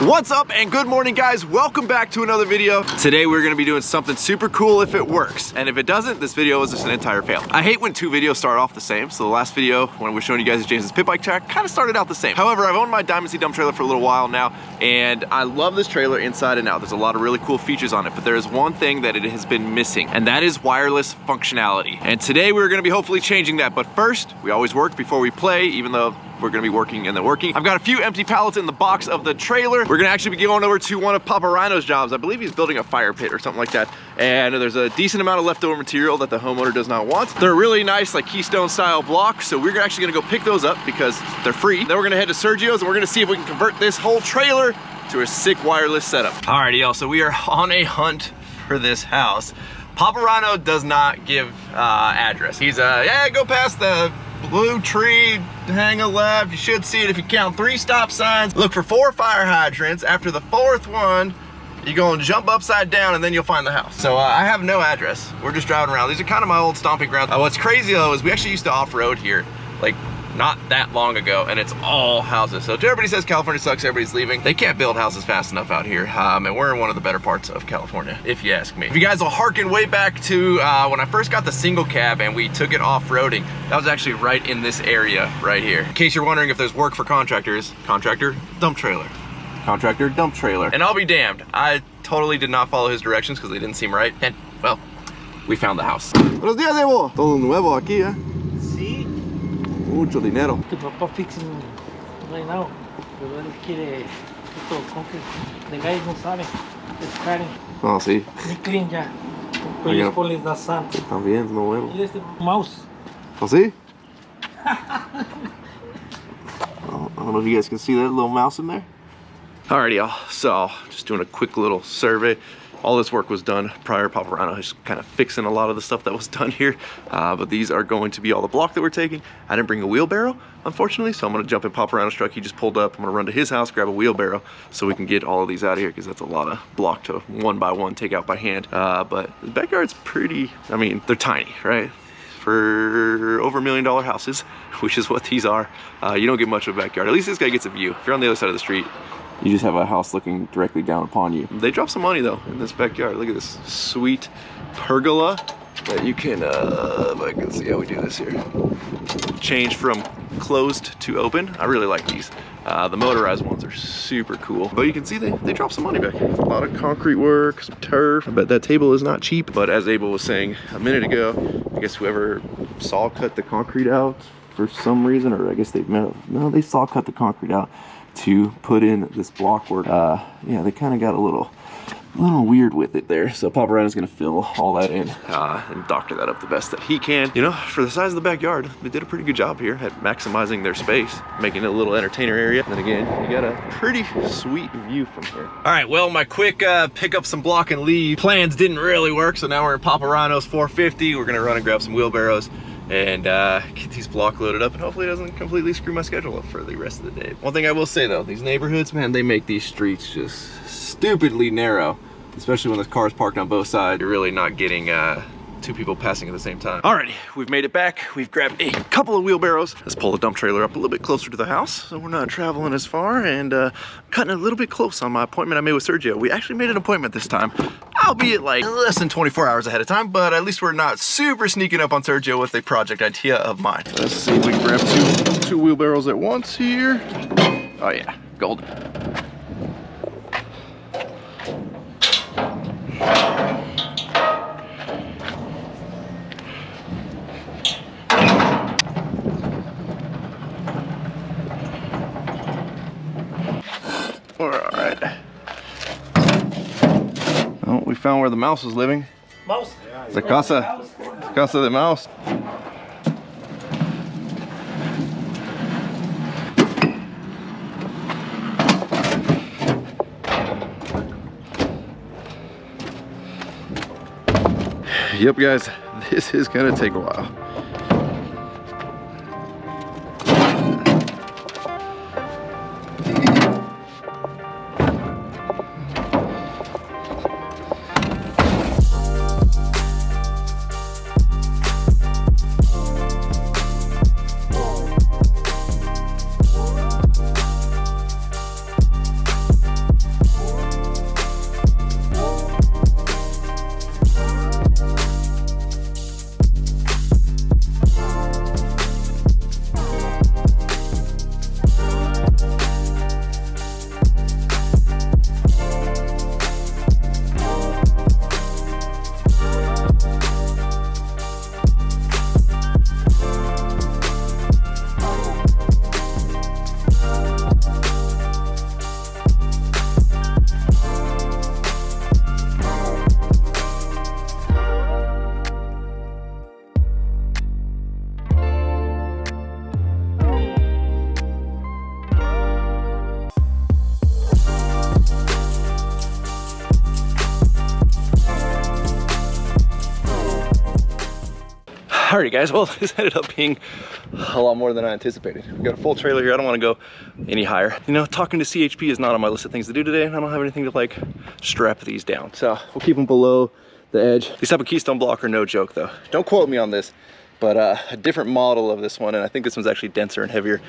What's up and good morning guys, welcome back to another video. Today we're gonna be doing something super cool if it works, and if it doesn't, this video is just an entire fail. I hate when two videos start off the same, so the last video when we're showing you guys James's pit bike track kind of started out the same. However, I've owned my Dmaxryno dump trailer for a little while now, and I love this trailer inside and out. There's a lot of really cool features on it, but there is one thing that it has been missing, and that is wireless functionality. And today we're gonna be hopefully changing that, but first, we always work before we play, even though we're gonna be working and then working. I've got a few empty pallets in the box of the trailer. We're gonna actually be going over to one of HYPERLITE's jobs. I believe he's building a fire pit or something like that. And there's a decent amount of leftover material that the homeowner does not want. They're really nice, like Keystone style blocks. So we're actually gonna go pick those up because they're free. Then we're gonna head to Sergio's and we're gonna see if we can convert this whole trailer to a sick wireless setup. Alrighty, y'all, so we are on a hunt for this house. HYPERLITE does not give address. He's yeah, go past the blue tree, hang a left, you should see it if you count 3 stop signs. Look for 4 fire hydrants. After the 4th one, you're gonna jump upside down and then you'll find the house. So I have no address. We're just driving around. These are kind of my old stomping grounds. What's crazy though is we actually used to off-road here, like not that long ago, and it's all houses. So everybody says California sucks, everybody's leaving. They can't build houses fast enough out here, and we're in one of the better parts of California, if you ask me. If you guys will harken way back to when I first got the single cab and we took it off-roading, that was actually right in this area right here. In case you're wondering if there's work for contractors, contractor, dump trailer. Contractor, dump trailer. And I'll be damned, I totally did not follow his directions because they didn't seem right, and well, we found the house. Buenos días, Evo. Todo nuevo aquí, eh? Sí. Mucho dinero. Tu papá fixing right now, pero él quiere esto con que the guys no saben, es caro. Ah, sí. Muy clean ya. Con ellos ponles la sal. También, es muy bueno. Mira este mouse. Oh, sí? I don't know if you guys can see that little mouse in there. Alrighty, y'all, so just doing a quick little survey. All this work was done prior. HYPERLITE is kind of fixing a lot of the stuff that was done here, but these are going to be all the block that we're taking. I didn't bring a wheelbarrow, unfortunately, so I'm gonna jump in HYPERLITE's truck. He just pulled up. I'm gonna run to his house, grab a wheelbarrow so we can get all of these out of here, because that's a lot of block to one by one take out by hand. But the backyard's pretty, I mean, they're tiny, right? For over $1 million houses, which is what these are, you don't get much of a backyard. At least this guy gets a view. If you're on the other side of the street, you just have a house looking directly down upon you. They dropped some money though in this backyard. Look at this sweet pergola that you can, if I can see how we do this here. Change from closed to open. I really like these. The motorized ones are super cool. But you can see they dropped some money back here. A lot of concrete work, some turf. I bet that table is not cheap. But as Abel was saying a minute ago, I guess whoever saw cut the concrete out for some reason, or I guess they saw cut the concrete out to put in this block work. Yeah, they kind of got a little weird with it there. So HYPERLITE is gonna fill all that in and doctor that up the best that he can. You know, for the size of the backyard, they did a pretty good job here at maximizing their space, making it a little entertainer area. And then again, you got a pretty sweet view from here. All right, well, my quick pick up some block and leave plans didn't really work. So now we're in HYPERLITE's 450. We're gonna run and grab some wheelbarrows and get these block loaded up, and hopefully it doesn't completely screw my schedule up for the rest of the day. One thing I will say though, these neighborhoods, man, they make these streets just stupidly narrow, especially when there's cars parked on both sides. You're really not getting 2 people passing at the same time. Alrighty, we've made it back. We've grabbed a couple of wheelbarrows. Let's pull the dump trailer up a little bit closer to the house so we're not traveling as far, and cutting a little bit close on my appointment I made with Sergio. We actually made an appointment this time, albeit like less than 24 hours ahead of time, but at least we're not super sneaking up on Sergio with a project idea of mine. Let's see if we can grab two wheelbarrows at once here. Oh yeah, golden. Alright. Oh, we found where the mouse was living. Mouse? The casa de mouse. Yep, guys, this is gonna take a while. Alrighty guys, well this ended up being a lot more than I anticipated. We've got a full trailer here. I don't want to go any higher. You know, talking to CHP is not on my list of things to do today, and I don't have anything to like strap these down. So we'll keep them below the edge. These type of Keystone block are no joke though. Don't quote me on this, but a different model of this one, and I think this one's actually denser and heavier.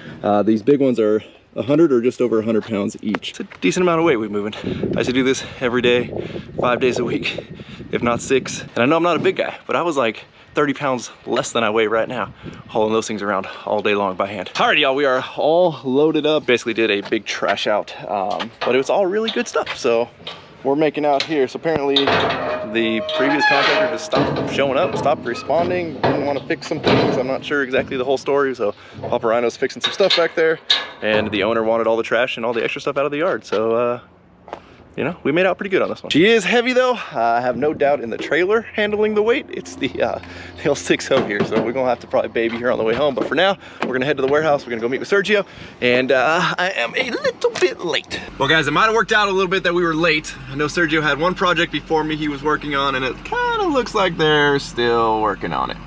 These big ones are 100 or just over 100 pounds each. It's a decent amount of weight we're moving. I used to do this every day, 5 days a week, if not 6. And I know I'm not a big guy, but I was like 30 pounds less than I weigh right now, hauling those things around all day long by hand. Alrighty y'all, we are all loaded up. Basically did a big trash out, but it was all really good stuff. So we're making out here. So apparently the previous contractor just stopped showing up, stopped responding, didn't want to fix some things. I'm not sure exactly the whole story. So HYPERLITE's fixing some stuff back there, and the owner wanted all the trash and all the extra stuff out of the yard. So you know, we made out pretty good on this one. She is heavy though. I have no doubt in the trailer handling the weight. It's the L6 here, so we're gonna have to probably baby her on the way home. But for now, we're gonna head to the warehouse. We're gonna go meet with Sergio, and I am a little bit late. Well guys, it might have worked out a little bit that we were late. I know Sergio had one project before me he was working on, and it kind of looks like they're still working on it.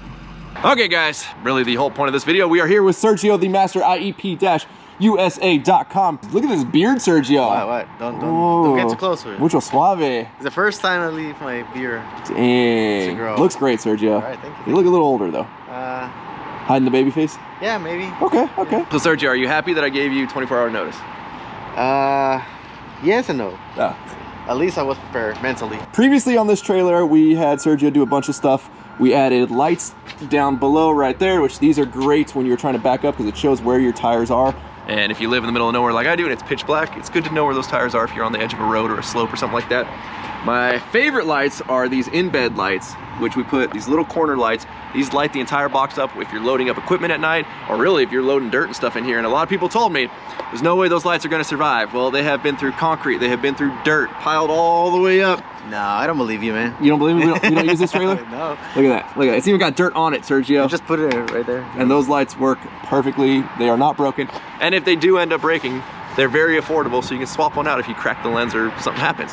Okay guys, really the whole point of this video, we are here with Sergio, the master IEP-USA.com. Look at this beard, Sergio. What? Don't get too close with it. Mucho suave. It's the first time I leave my beard. Dang. Looks great, Sergio. All right, thank you. You look a little older though. Hiding the baby face? Yeah, maybe. Okay. So Sergio, are you happy that I gave you 24-hour notice? Yes and no. Yeah. At least I was prepared mentally. Previously on this trailer, we had Sergio do a bunch of stuff. We added lights down below right there, which these are great when you're trying to back up because it shows where your tires are. And if you live in the middle of nowhere like I do and it's pitch black, it's good to know where those tires are if you're on the edge of a road or a slope or something like that. My favorite lights are these in-bed lights, which we put these little corner lights. These light the entire box up if you're loading up equipment at night, or really if you're loading dirt and stuff in here. And a lot of people told me, there's no way those lights are gonna survive. Well, they have been through concrete, they have been through dirt, piled all the way up. No, I don't believe you, man. You don't believe me? We don't use this trailer? No. Look at that, It's even got dirt on it, Sergio. Just put it right there. And those lights work perfectly. They are not broken. And if they do end up breaking, they're very affordable, so you can swap one out if you crack the lens or something happens.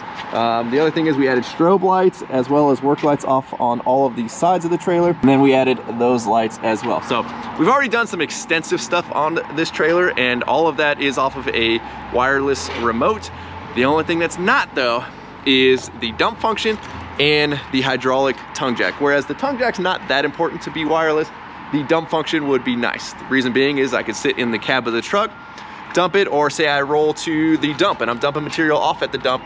The other thing is we added strobe lights as well as work lights off on all of the sides of the trailer. And then we added those lights as well. So we've already done some extensive stuff on this trailer, and all of that is off of a wireless remote. The only thing that's not though is the dump function and the hydraulic tongue jack. Whereas the tongue jack's not that important to be wireless, the dump function would be nice. The reason being is I could sit in the cab of the truck, dump it, or say I roll to the dump and I'm dumping material off at the dump.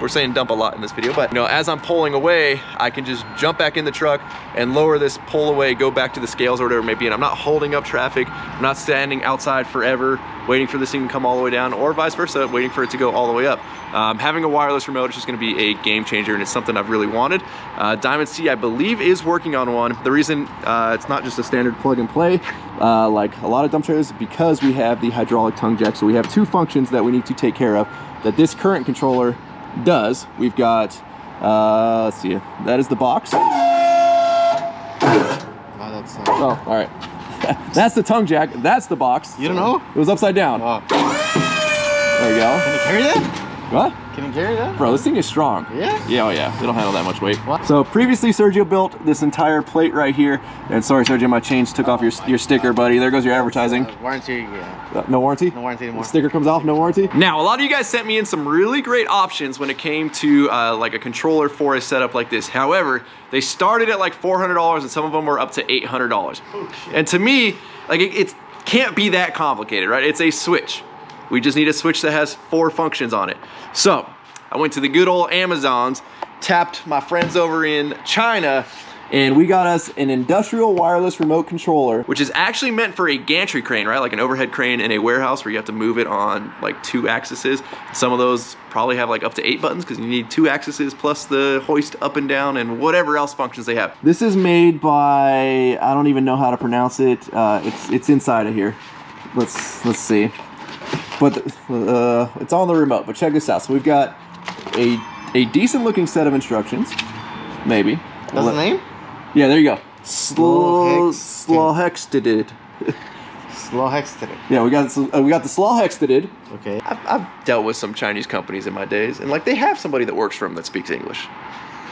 We're saying dump a lot in this video, but you know, as I'm pulling away, I can just jump back in the truck and lower this, pull away, go back to the scales or whatever it may be, and I'm not holding up traffic. I'm not standing outside forever waiting for this thing to come all the way down, or vice versa, waiting for it to go all the way up. Having a wireless remote is just gonna be a game changer, and it's something I've really wanted. Diamond C, I believe, is working on one. The reason it's not just a standard plug and play, like a lot of dump trailers, is because we have the hydraulic tongue jack. So we have two functions that we need to take care of that this current controller does. We've got, let's see, that is the box. Oh, all right. That's the tongue jack. That's the box. You don't know? It was upside down. Oh. There you go. Can you carry that? What? Can you carry that? Bro, this thing is strong. Yeah? Yeah, oh yeah. It'll handle that much weight. What? So previously Sergio built this entire plate right here. And sorry, Sergio, my chains took off your sticker, buddy. There goes your advertising. Warranty, yeah. No warranty? No warranty anymore. The sticker comes off, no warranty? Now, a lot of you guys sent me in some really great options when it came to like a controller for a setup like this. However, they started at like $400 and some of them were up to $800. Oh, shit. And to me, like it can't be that complicated, right? It's a switch. We just need a switch that has 4 functions on it. So I went to the good old Amazons, tapped my friends over in China, and we got us an industrial wireless remote controller, which is actually meant for a gantry crane, right? Like an overhead crane in a warehouse where you have to move it on like 2 axes. Some of those probably have like up to 8 buttons because you need 2 axes plus the hoist up and down and whatever else functions they have. This is made by, I don't even know how to pronounce it. It's inside of here. Let's see. But it's on the remote, but check this out. So we've got a decent looking set of instructions, maybe. That's the name? Yeah, there you go. Slowhexted. Slowhexted. Yeah, we got the Slowhexted. Okay. I've dealt with some Chinese companies in my days, and like they have somebody that works for them that speaks English.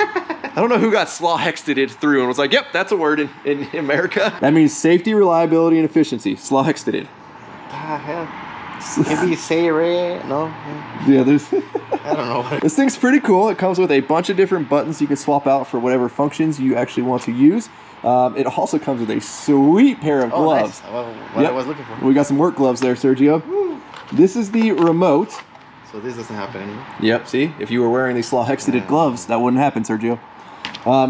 I don't know who got slawhexted through and was like, yep, that's a word in America. That means safety, reliability, and efficiency. Slawhexted. Maybe say red. No. Yeah, there's. I don't know. This thing's pretty cool. It comes with a bunch of different buttons you can swap out for whatever functions you actually want to use. It also comes with a sweet pair of gloves. Nice. What I was looking for. We got some work gloves there, Sergio. Woo. This is the remote. So this doesn't happen anymore. Yep, see? If you were wearing these slawhexted gloves, that wouldn't happen, Sergio.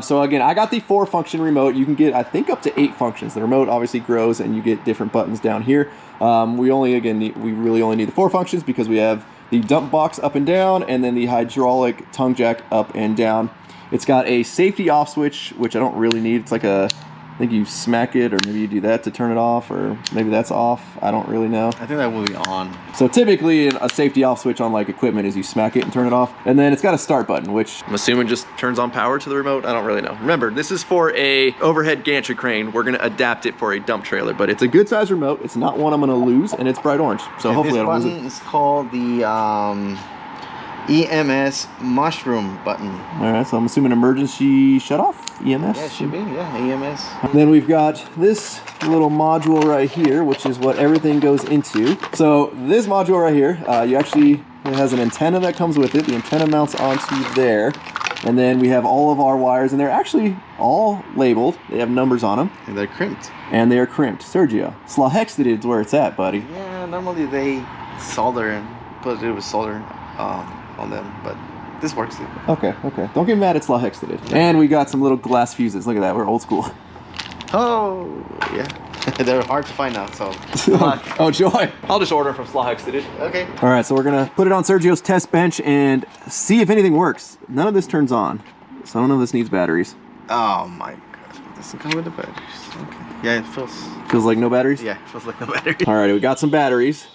So again, I got the 4-function remote. You can get, I think, up to 8 functions. The remote obviously grows, and you get different buttons down here. We really only need the 4 functions because we have the dump box up and down, and then the hydraulic tongue jack up and down. It's got a safety off switch, which I don't really need. It's like a, I think you smack it, or maybe you do that to turn it off, or maybe that's off. I don't really know. I think that will be on. So typically a safety off switch on like equipment is you smack it and turn it off. And then it's got a start button, which I'm assuming just turns on power to the remote. I don't really know. Remember, this is for a overhead gantry crane. We're gonna adapt it for a dump trailer, but it's a good size remote. It's not one I'm gonna lose, and it's bright orange. So hopefully I don't lose it. This button is called the EMS mushroom button. All right, so I'm assuming emergency shut off, EMS? Yeah, it should be, yeah, EMS. And then we've got this little module right here, which is what everything goes into. So this module right here, it has an antenna that comes with it. The antenna mounts onto there. And then we have all of our wires, and they're actually all labeled. They have numbers on them. And they're crimped. And they are crimped. Sergio, slawhexted is where it's at, buddy. Yeah, normally they solder and put it with solder on them, but this works too. Okay. Don't get mad at slawhexted. And we got some little glass fuses. Look at that, we're old school. Oh, yeah. They're hard to find now, so. Oh, joy. I'll just order them from slawhexted. Okay. All right, so we're gonna put it on Sergio's test bench and see if anything works. None of this turns on, so I don't know if this needs batteries. Oh my gosh, it doesn't come with the batteries. Okay. Yeah, it feels like no batteries? Yeah, it feels like no batteries. All right, we got some batteries.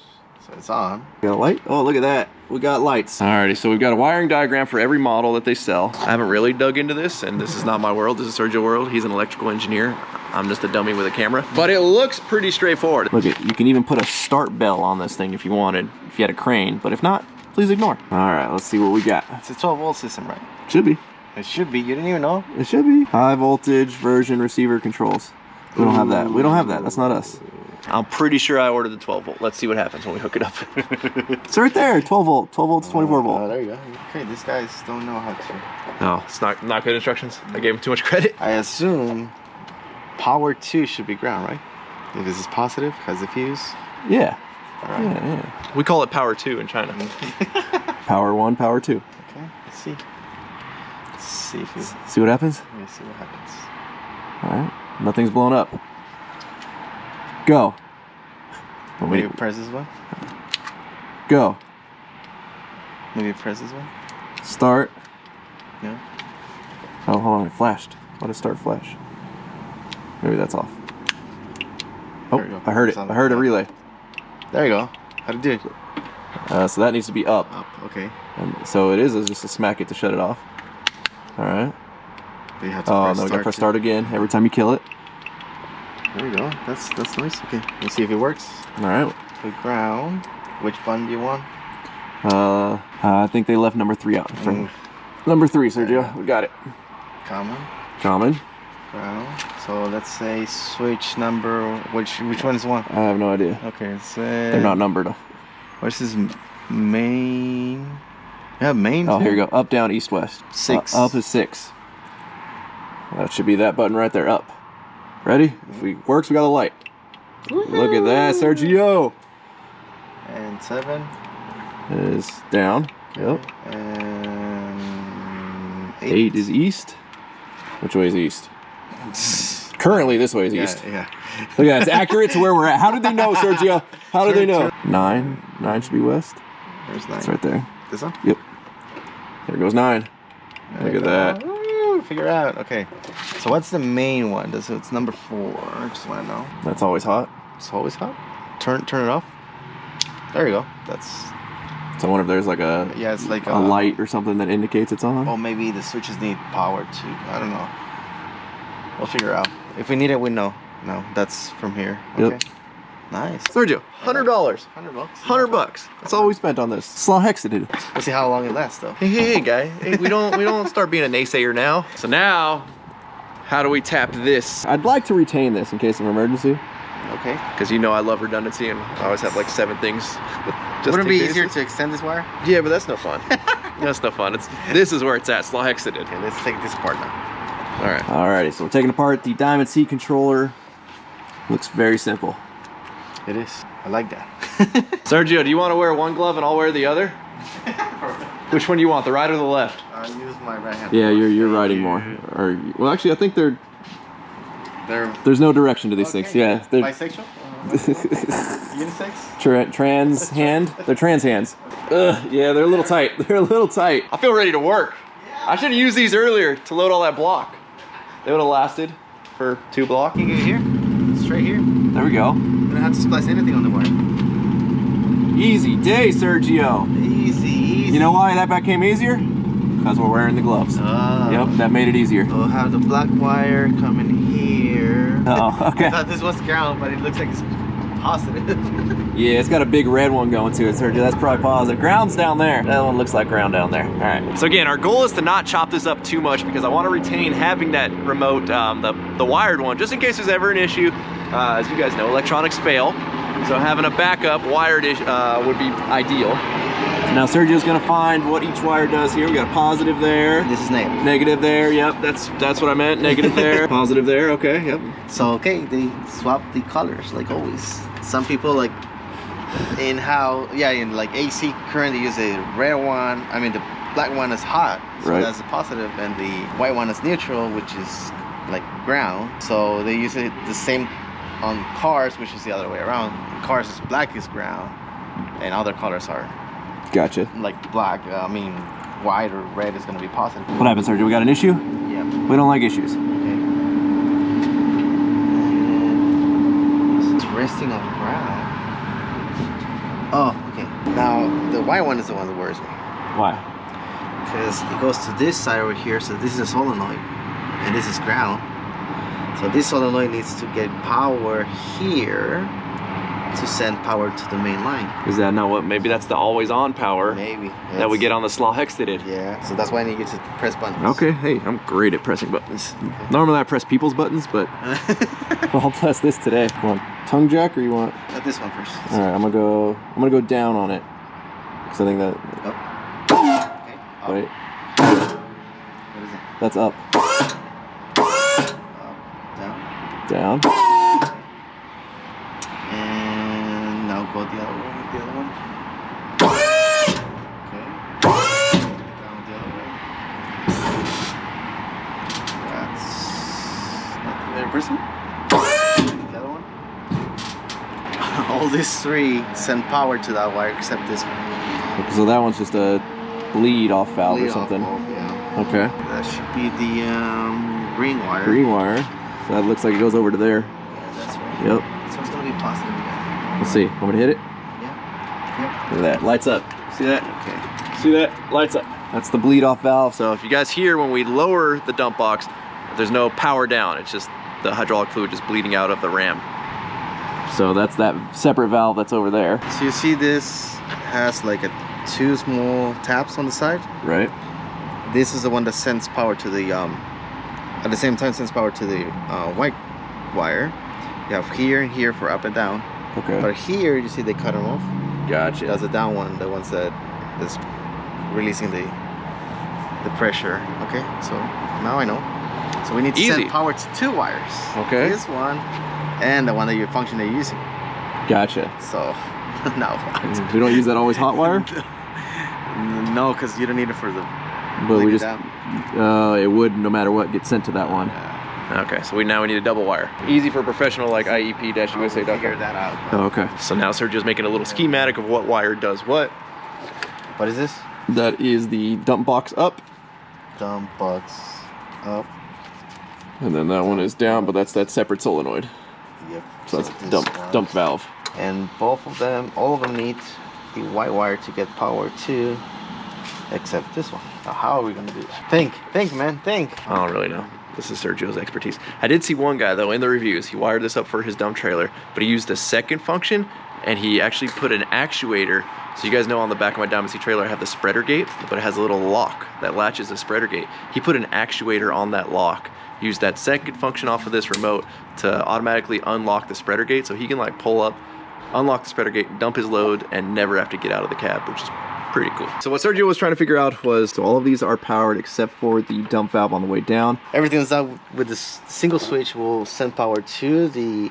So it's on. We got a light? Oh, look at that. We got lights. Alrighty, so we've got a wiring diagram for every model that they sell. I haven't really dug into this, and this is not my world. This is Sergio's world. He's an electrical engineer. I'm just a dummy with a camera. But it looks pretty straightforward. Look, you can even put a start bell on this thing if you wanted, if you had a crane. But if not, please ignore. Alright, let's see what we got. It's a 12-volt system, right? Should be. It should be. You didn't even know? It should be. High voltage version receiver controls. We don't have that. We don't have that. That's not us. I'm pretty sure I ordered the 12 volt. Let's see what happens when we hook it up. It's right there, 12 volt. 12 volts, 24 volt. Oh, there you go. Okay, these guys don't know how to. No, it's not good instructions. I gave them too much credit. I assume power 2 should be ground, right? If this is positive, has a fuse. Yeah. All right. Yeah. We call it power 2 in China. Power 1, power 2. Okay, let's see. Let's see if you. See what happens? Let me see what happens. All right, nothing's blown up. Go. Oh, maybe press this one. Go. Maybe press this one. Start. No. Oh, hold on, it flashed. Why did start flash? Maybe that's off. Oh, I heard it. I heard a relay. There you go. How'd it do? So that needs to be up. Up, okay. And so it is just a smack it to shut it off. All right. But you have to no, we gotta press start again every time you kill it. There we go. That's nice. Okay, let's see if it works. All right. Put ground. Which button do you want? I think they left number 3 out. Number 3, Sergio. We got it. Common. Common. Ground. So let's say switch number. Which one is one? I have no idea. Okay, say they're not numbered. What's this main? Yeah, main. Oh, here you go. Up, down, east, west. 6. Up is 6. That should be that button right there. Up. Ready? If it works, we got a light. Look at that, Sergio. And 7 is down. Yep. And 8 is east. Which way is east? Currently, this way is east. Yeah. Look at that. It's accurate to where we're at. How did they know, Sergio? How did they know? 9 should be west. There's 9. It's right there. This one? Yep. There goes 9. Look at that. Figure out. Okay, so what's the main one? It's number 4. I just want to know. That's always hot. It's always hot. Turn it off. There you go. That's. So I wonder if there's like a it's like a light or something that indicates it's on. Oh, maybe the switches need power too. I don't know. We'll figure out. If we need it, we know. No, that's from here. Okay. Yep. Nice. Sergio, $100. $100. $100. That's all we spent on this. Slahexidid. Let's see how long it lasts though. Hey, guy. Hey, we don't start being a naysayer now. So now, how do we tap this? I'd like to retain this in case of emergency. Okay. Because you know I love redundancy and I always have like 7 things. Wouldn't it be easier to extend this wire? Yeah, but that's no fun. That's no fun. This is where it's at, Slahexidid. Okay, let's take this apart now. All right. Alrighty, so we're taking apart the Diamond C controller. Looks very simple. It is. I like that. Sergio, do you want to wear one glove and I'll wear the other? Which one do you want, the right or the left? I'll use my right hand. Yeah, you're riding more. Or well, actually, I think there's no direction to these things. Yeah. Bisexual? Unisex? Trans hand? They're trans hands. Ugh, yeah, they're a little tight. They're a little tight. I feel ready to work. I should have used these earlier to load all that block. They would have lasted for 2 blocks. You get here, straight here. There we go. You don't have to splice anything on the wire. Easy day, Sergio. Easy, easy. You know why that became easier? Because we're wearing the gloves. Yep, that made it easier. We'll have the black wire coming here. Oh, okay. I thought this was ground, but it looks like it's positive. Yeah, it's got a big red one going to it, Sergio. That's probably positive. Ground's down there. That one looks like ground down there. All right. So again, our goal is to not chop this up too much because I want to retain having that remote, the wired one, just in case there's ever an issue. As you guys know, electronics fail. So having a backup wired would be ideal. Now Sergio's gonna find what each wire does here. We got a positive there. This is negative. Negative there, yep, that's what I meant. Negative there, positive there, okay, yep. So okay, they swap the colors like always. Some people like in like AC current they use a red one. I mean the black one is hot, so right. That's a positive, and the white one is neutral, which is like ground. So they use it the same on cars, which is the other way around. Cars is black is ground, and other colors are gotcha. Like black, white or red is going to be positive. What happened, Sergio? We got an issue? Yeah. We don't like issues. Okay. It's resting on the ground. Oh, okay. Now, the white one is the one that worries me. Why? Because it goes to this side over here, so this is a solenoid, and this is ground. So this solenoid needs to get power here to send power to the main line. Is that not what, maybe that's the always on power Maybe. that we get on the Slahexidid. Yeah, so that's why I need you to press buttons. Okay, hey, I'm great at pressing buttons. Normally I press people's buttons, but well, I'll press this today. You want tongue jack or you want? This one first. All right, I'm gonna go down on it. Cause I think that. Up. Okay. Up. Wait. What is it? That's up. Down. Down. And now go the other way. The other one. Okay. Down the other way. That's not the other person. The other one. All these 3 send power to that wire except this one. So that one's just a bleed off valve Bleed or something. off bulb, yeah. Okay. That should be the green wire. Green wire. So that looks like it goes over to there. Yeah, that's right. Yep. So it's gonna be positive again. Let's see. Want me to hit it? Yeah. Look at that. Lights up. See that? Okay. See that? Lights up. That's the bleed off valve. So if you guys hear when we lower the dump box, there's no power down. It's just the hydraulic fluid just bleeding out of the ram. So that's that separate valve that's over there. So you see this has like 2 small taps on the side. Right. This is the one that sends power to the at the same time sends power to the white wire. You have here and here for up and down. Okay. But here you see they cut them off. Gotcha. That's the down one, the ones that is releasing the pressure. Okay, so now I know. So we need to send power to 2 wires. Okay. This one and the one that you're functionally using. Gotcha. So now what? We don't use that always hot wire? No, because you don't need it for the. But we just it would no matter what get sent to that one. Yeah. Okay, so now we need a double wire. Easy for a professional like IEP-USA.com. Figure that out. Oh, okay. So now Sergio's making a little schematic of what wire does what. What is this? That is the dump box up. Dump box up. And then that one is down, but that's that separate solenoid. Yep. So that's dump valve. And both of them, all of them need the white wire to get power to, except this one. Now how are we gonna do that? Think, man, think. I don't really know. This is Sergio's expertise. I did see one guy though in the reviews, he wired this up for his dump trailer, but he used the second function and he actually put an actuator. So you guys know on the back of my Dmaxryno trailer I have the spreader gate, but it has a little lock that latches the spreader gate. He put an actuator on that lock, used that second function off of this remote to automatically unlock the spreader gate, so he can like pull up, unlock the spreader gate, dump his load, and never have to get out of the cab, which is pretty cool. So what Sergio was trying to figure out was, so all of these are powered except for the dump valve on the way down. Everything's out with this single switch. Will send power to the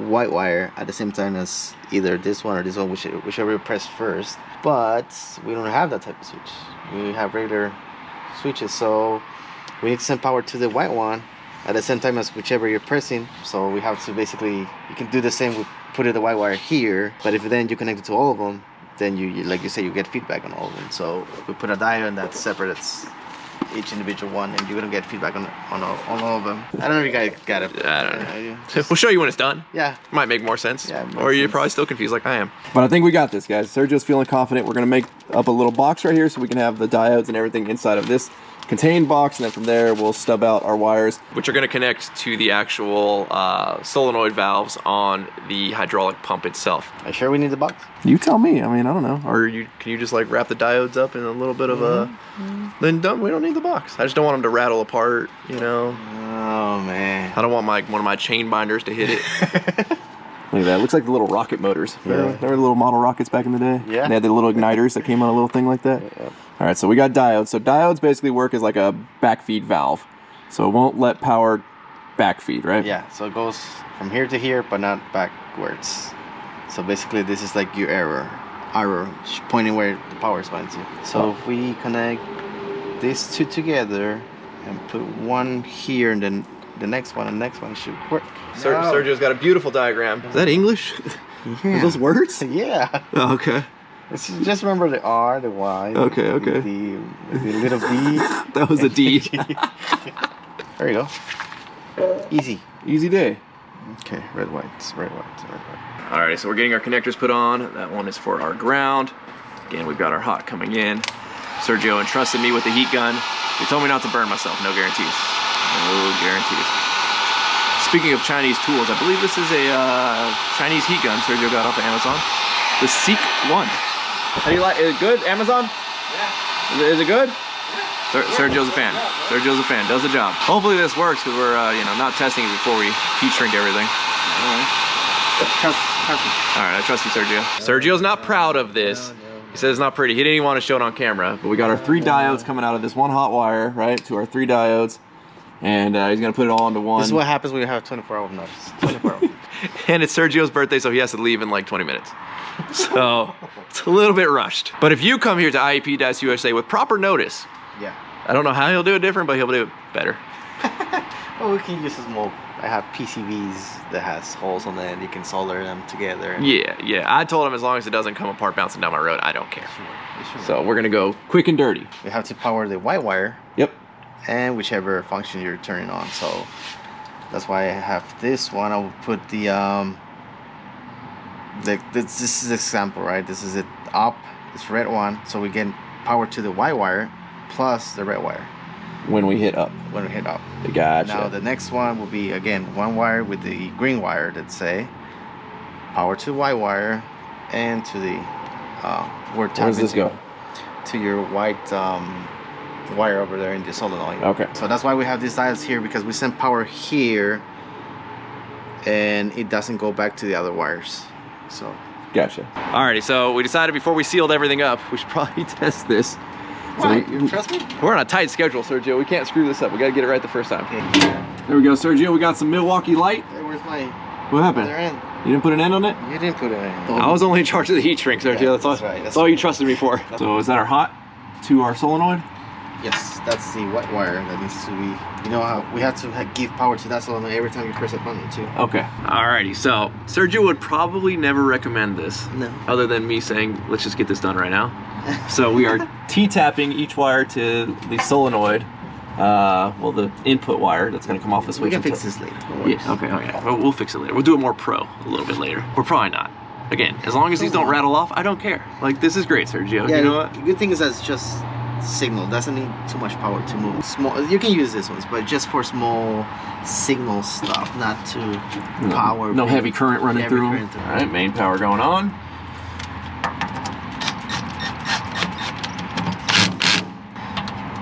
white wire at the same time as either this one or this one, whichever you press first. But we don't have that type of switch. We have regular switches, so we need to send power to the white one at the same time as whichever you're pressing. So we have to basically, you can do the same with putting the white wire here, but if then you connect it to all of them, then you like you say, you get feedback on all of them. So we put a diode that's separate, it's each individual one, and you're gonna get feedback on all of them. I don't know if you guys got it. I don't know. We'll show you when it's done. Yeah. Might make more sense. Yeah, or you're probably still confused like I am. But I think we got this, guys. Sergio's feeling confident. We're gonna make up a little box right here so we can have the diodes and everything inside of this contained box, and then from there we'll stub out our wires, which are going to connect to the actual solenoid valves on the hydraulic pump itself. Are you sure we need the box? You tell me. I mean, I don't know. Or can you just like wrap the diodes up in a little bit of a, then done. We don't need the box. I just don't want them to rattle apart, you know. Oh man, I don't want one of my chain binders to hit it. Look at that. It looks like the little rocket motors. Yeah. Remember the little model rockets back in the day? Yeah. They had the little igniters that came on a little thing like that? Yeah. All right, so we got diodes. So diodes basically work as like a backfeed valve. So it won't let power backfeed, right? Yeah, so it goes from here to here, but not backwards. So basically this is like your arrow pointing where the power is going to. So if we connect these two together and put one here and then the next one and the next one should work. Sergio's got a beautiful diagram. Is that English? Yeah. Are those words? Yeah. Oh, okay. Just remember the R, the Y, Okay. the little D. That was a D. There you go. Easy. Easy day. Okay, red, white, red, white, red, white. Alright, so we're getting our connectors put on. That one is for our ground. Again, we've got our hot coming in. Sergio entrusted me with the heat gun. He told me not to burn myself. No guarantees. No guarantees. Speaking of Chinese tools, I believe this is a Chinese heat gun Sergio got off of Amazon. The Seek 1. How do you like it? Is it good, Amazon? Yeah. Is it good? Yeah. Sergio's a fan. Sergio's a fan. Does the job. Hopefully this works because we're not testing it before we heat shrink everything. Trust me. All right, I trust you, Sergio. Sergio's not proud of this. He says it's not pretty. He didn't even want to show it on camera. But we got our 3 diodes coming out of this one hot wire, right, to our 3 diodes. And he's going to put it all into one. This is what happens when you have 24-hour notice. 24 hours. And it's Sergio's birthday, so he has to leave in like 20 minutes. So it's a little bit rushed. But if you come here to IEP-USA with proper notice, Yeah. I don't know how he'll do it different, but he'll do it better. Well, we can use a small. I have PCBs that has holes on them. You can solder them together. Yeah. I told him as long as it doesn't come apart bouncing down my road, I don't care. Sure. So we're gonna go quick and dirty. We have to power the white wire. Yep. And whichever function you're turning on. So that's why I have this one. I will put the this is the example, right? This is it up. This red one. So we get power to the white wire plus the red wire When we hit up. when we hit up. Gotcha. Now the next one will be again one wire with the green wire. Let's say power to white wire and to the Where does this go? to your white wire over there in the solenoid. Okay. So that's why we have these diodes here, because we send power here and it doesn't go back to the other wires. So Gotcha. Alrighty, so we decided before we sealed everything up, we should probably test this. Why? Trust me? We're on a tight schedule, Sergio. We can't screw this up. We gotta get it right the first time. Okay. There we go, Sergio. We got some Milwaukee Light. Hey, where's my What happened? other end? You didn't put an end on it? You didn't put it in. I was only in charge of the heat shrink, Sergio. Yeah, that's all, that's right. that's all you trusted me for. So is that our hot to our solenoid? Yes, that's the white wire that needs to be, you know how we have to give power to that solenoid every time you press a button too. Okay. Alrighty, so Sergio would probably never recommend this. No. Other than me saying, let's just get this done right now. So we are T-tapping each wire to the solenoid. Well, the input wire that's going to come off the switch. We can fix this later. Yeah, okay, we'll fix it later. We'll do it more pro a little bit later. We're probably not. Again, as long as these don't rattle off, I don't care. Like, this is great, Sergio. Yeah, you know what? the good thing is that it's just signal. Doesn't need too much power to move. Small. You can use this ones, but just for small signal stuff, not to power. No heavy current running through them. All right, main power going on.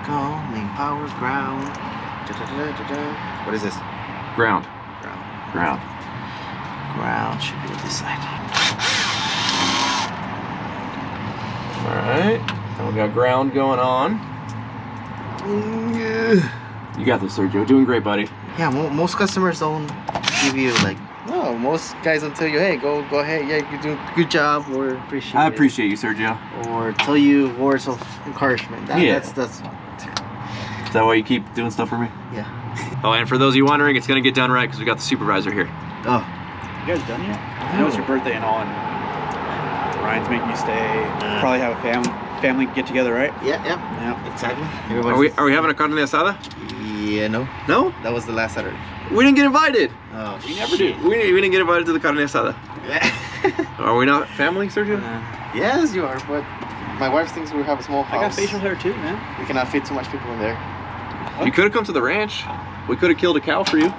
Go, main power, ground. What is this? Ground. Ground. Ground. Ground should be on this side. All right, now we got ground going on. You got this, Sergio. Doing great, buddy. Yeah, most customers don't give you like. No, most guys don't tell you, hey, go ahead. Yeah, you're doing a good job. Or appreciate. I appreciate you, Sergio. Or tell you words of encouragement. That's. Is that why you keep doing stuff for me? Yeah. Oh, and for those of you wondering, it's gonna get done right because we got the supervisor here. Oh. You guys done yet? I know it's your birthday and all, and Ryan's making you stay. Probably have a family get together, right? Yeah, exactly. Are we having a carne asada? Yeah, no. No? That was the last Saturday. We didn't get invited. Oh, You never do. We didn't get invited to the carne asada. Are we not family, Sergio? Yes, you are, but my wife thinks we have a small house. I got facial hair too, man. We cannot fit too much people in there. You could have come to the ranch. We could have killed a cow for you.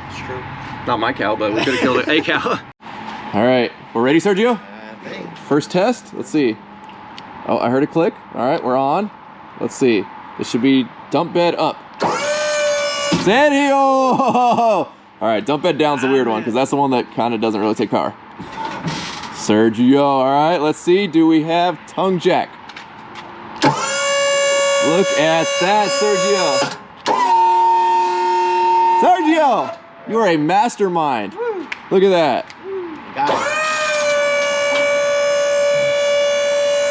It's true. Not my cow, but we could have killed a cow. All right, we're ready, Sergio? Thanks. First test. Let's see. Oh, I heard a click. All right, we're on. Let's see. This should be dump bed up. Sergio! All right, dump bed down's the weird one because that's the one that kind of doesn't really take power. Sergio, all right, let's see. Do we have tongue jack? Look at that, Sergio. Sergio, you are a mastermind. Look at that. Got it.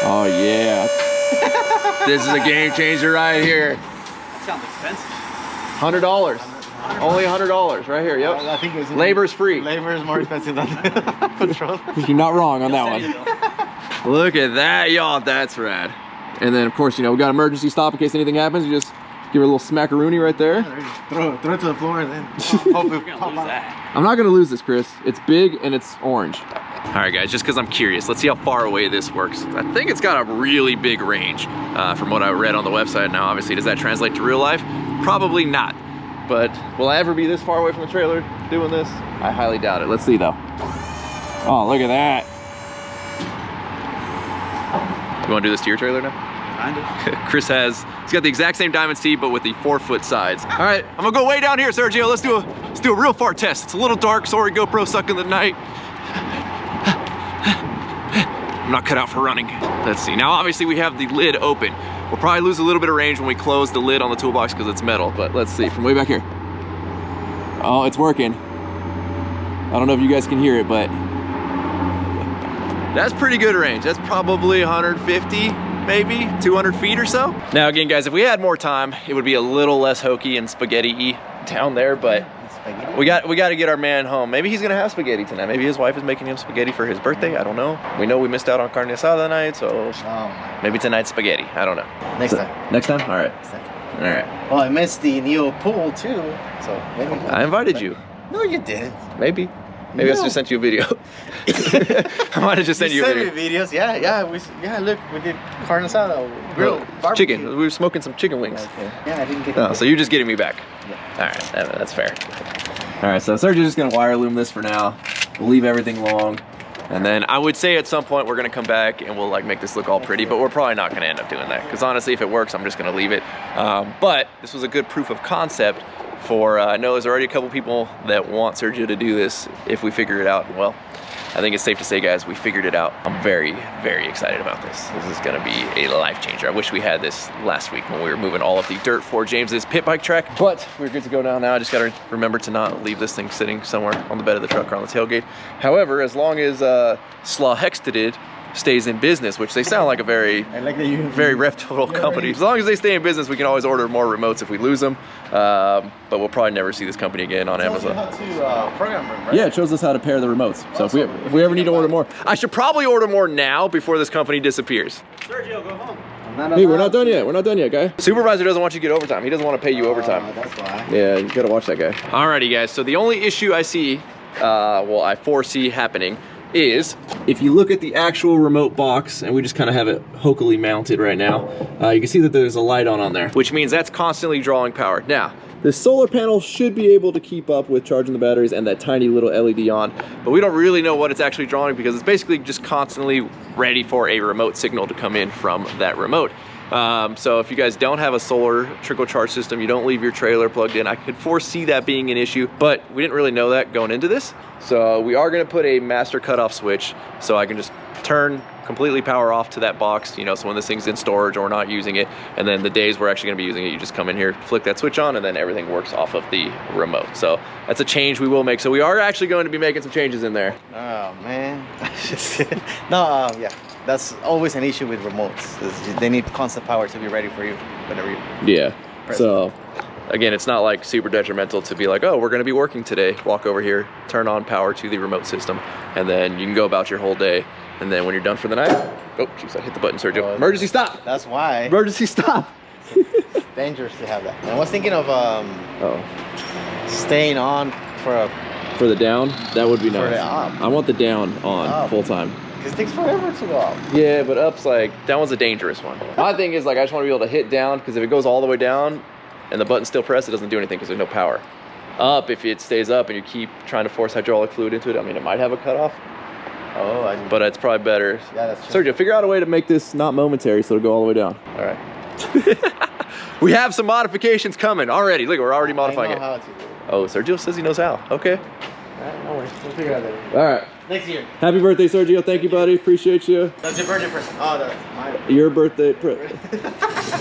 Oh yeah. This is a game changer right here. That sounds expensive. $100. Only $100 right here. Yep. I think it was Labor's free. Labor is more expensive than petrol. You're not wrong on that one. Look at that, y'all. That's rad. And then, of course, you know, we got emergency stop in case anything happens. You just give her a little smackaroonie right there. Throw it to the floor and then hope it pop out. I'm not going to lose this, Chris. It's big and it's orange. All right, guys, just because I'm curious, let's see how far away this works. I think it's got a really big range from what I read on the website. Now, obviously, does that translate to real life? Probably not. But will I ever be this far away from the trailer doing this? I highly doubt it. Let's see, though. Oh, look at that. You want to do this to your trailer now? Kind of. Chris he's got the exact same diamond seat, but with the 4-foot sides. All right, I'm gonna go way down here, Sergio. Let's do a real far test. It's a little dark. Sorry, GoPro stuck in the night. I'm not cut out for running. Let's see. Now, obviously, we have the lid open. We'll probably lose a little bit of range when we close the lid on the toolbox because it's metal. But let's see from way back here. Oh, it's working. I don't know if you guys can hear it, but that's pretty good range. That's probably 150, maybe 200 feet or so. Now again, guys, if we had more time, it would be a little less hokey and spaghetti-y down there, but we got to get our man home. Maybe he's gonna have spaghetti tonight. Maybe his wife is making him spaghetti for his birthday. I don't know. We know we missed out on carne asada night, so maybe tonight's spaghetti. I don't know. Next time. Next time? All right. Next time. All right. Oh, I missed the Neo pool too. So maybe. I invited you. No, you didn't. Maybe. Maybe I just sent you a video. I might have just sent you a video. Send me videos. Yeah. Look, we did carne asada, grill, barbecue. Chicken. We were smoking some chicken wings. Okay. Yeah, I didn't get. Oh, so you're just getting me back. Yeah. All right, that's fair. All right, so Sergio's just gonna wire loom this for now. We'll leave everything long. And then I would say at some point we're gonna come back and we'll like make this look all pretty, but we're probably not gonna end up doing that. Because honestly, if it works, I'm just gonna leave it. But this was a good proof of concept for, I know there's already a couple people that want Sergio to do this if we figure it out. Well, I think it's safe to say, guys, we figured it out. I'm very, very excited about this. This is gonna be a life changer. I wish we had this last week when we were moving all of the dirt for James's pit bike track, but we're good to go now. I just gotta remember to not leave this thing sitting somewhere on the bed of the truck or on the tailgate. However, as long as Slaw Hextedid stays in business, which they sound like a very, very reputable company. As long as they stay in business, we can always order more remotes if we lose them. But we'll probably never see this company again on Amazon. How to program them, right? Yeah, it shows us how to pair the remotes. So if we ever need to order more, I should probably order more now before this company disappears. Sergio, go home. Hey, we're not done yet. We're not done yet, guy. Supervisor doesn't want you to get overtime. He doesn't want to pay you overtime. That's why. Yeah, you gotta watch that guy. Alrighty, guys. So the only issue I see, well, I foresee happening, is, if you look at the actual remote box, and we just kind of have it hokily mounted right now, you can see that there's a light on there, which means that's constantly drawing power. Now, this solar panel should be able to keep up with charging the batteries and that tiny little LED on, but we don't really know what it's actually drawing because it's basically just constantly ready for a remote signal to come in from that remote. So if you guys don't have a solar trickle charge system, you don't leave your trailer plugged in, I could foresee that being an issue, but we didn't really know that going into this. So we are gonna put a master cutoff switch so I can just turn completely power off to that box, you know, so when this thing's in storage or we're not using it, and then the days we're actually gonna be using it, you just come in here, flick that switch on, and then everything works off of the remote. So that's a change we will make. So we are actually going to be making some changes in there. Oh man. No, yeah. That's always an issue with remotes. Is they need constant power to be ready for you whenever you. Yeah. So again, it's not like super detrimental to be like, oh, we're gonna be working today. Walk over here, turn on power to the remote system, and then you can go about your whole day. And then when you're done for the night, oh, jeez, I hit the button, Sergio. Emergency stop. That's why. Emergency stop. It's dangerous to have that. And I was thinking of staying on for the down. That would be for nice. the up. I want the down on full time. Because it takes forever to go up. Yeah, but up's like, that one's a dangerous one. My thing is like, I just want to be able to hit down, because if it goes all the way down and the button's still pressed, it doesn't do anything because there's no power. Up, if it stays up and you keep trying to force hydraulic fluid into it, I mean, it might have a cutoff. Oh, but it's probably better. Yeah, that's true. Sergio, figure out a way to make this not momentary so it'll go all the way down. All right. We have some modifications coming already. Look, we're already modifying it. How to do it. Oh, Sergio says he knows how. Okay. All right, no worries. We'll figure it out later. All right. Next year. Happy birthday, Sergio. Thank you, buddy. Appreciate you. That's your birthday present. Oh, that's mine. Your birthday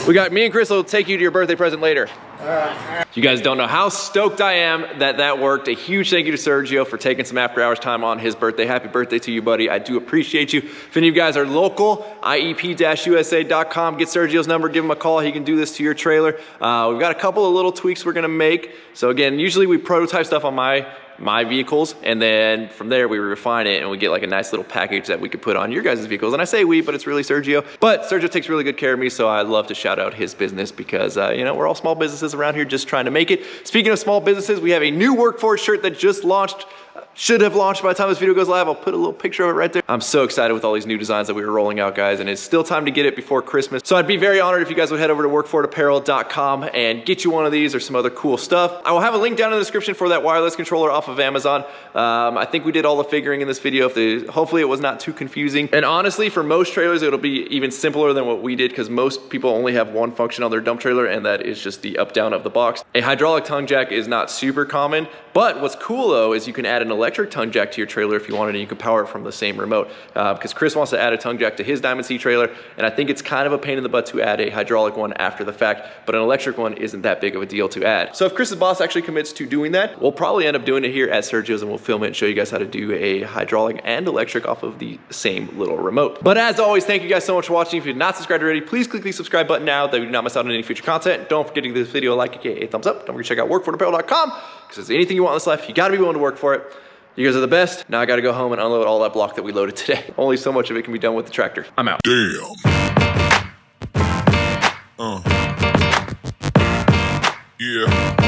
We got me and Chris will take you to your birthday present later. All right. You guys don't know how stoked I am that worked. A huge thank you to Sergio for taking some after hours time on his birthday. Happy birthday to you, buddy. I do appreciate you. If any of you guys are local, iep-usa.com. Get Sergio's number, give him a call. He can do this to your trailer. We've got a couple of little tweaks we're gonna make. So again, usually we prototype stuff on my vehicles, and then from there we refine it and we get like a nice little package that we could put on your guys' vehicles. And I say we, but it's really Sergio. But Sergio takes really good care of me, so I love to shout out his business because you know, we're all small businesses around here just trying to make it. Speaking of small businesses, we have a new workforce shirt that just launched. Should have launched by the time this video goes live. I'll put a little picture of it right there. I'm so excited with all these new designs that we were rolling out, guys, and it's still time to get it before Christmas. So I'd be very honored if you guys would head over to workforapparel.com and get you one of these or some other cool stuff. I will have a link down in the description for that wireless controller off of Amazon. I think we did all the figuring in this video. Hopefully it was not too confusing. And honestly, for most trailers, it'll be even simpler than what we did because most people only have one function on their dump trailer, and that is just the up down of the box. A hydraulic tongue jack is not super common, but what's cool though is you can add an electric tongue jack to your trailer if you wanted, and you can power it from the same remote. Because Chris wants to add a tongue jack to his Diamond C trailer, and I think it's kind of a pain in the butt to add a hydraulic one after the fact, but an electric one isn't that big of a deal to add. So if Chris's boss actually commits to doing that, we'll probably end up doing it here at Sergio's, and we'll film it and show you guys how to do a hydraulic and electric off of the same little remote. But as always, thank you guys so much for watching. If you're not subscribed already, please click the subscribe button now that you do not miss out on any future content. Don't forget to give this video a like, aka a thumbs up. Don't forget to check out workforapparel.com, because if there's anything you want in this life, you gotta be willing to work for it. You guys are the best. Now I gotta go home and unload all that block that we loaded today. Only so much of it can be done with the tractor. I'm out. Damn. Yeah.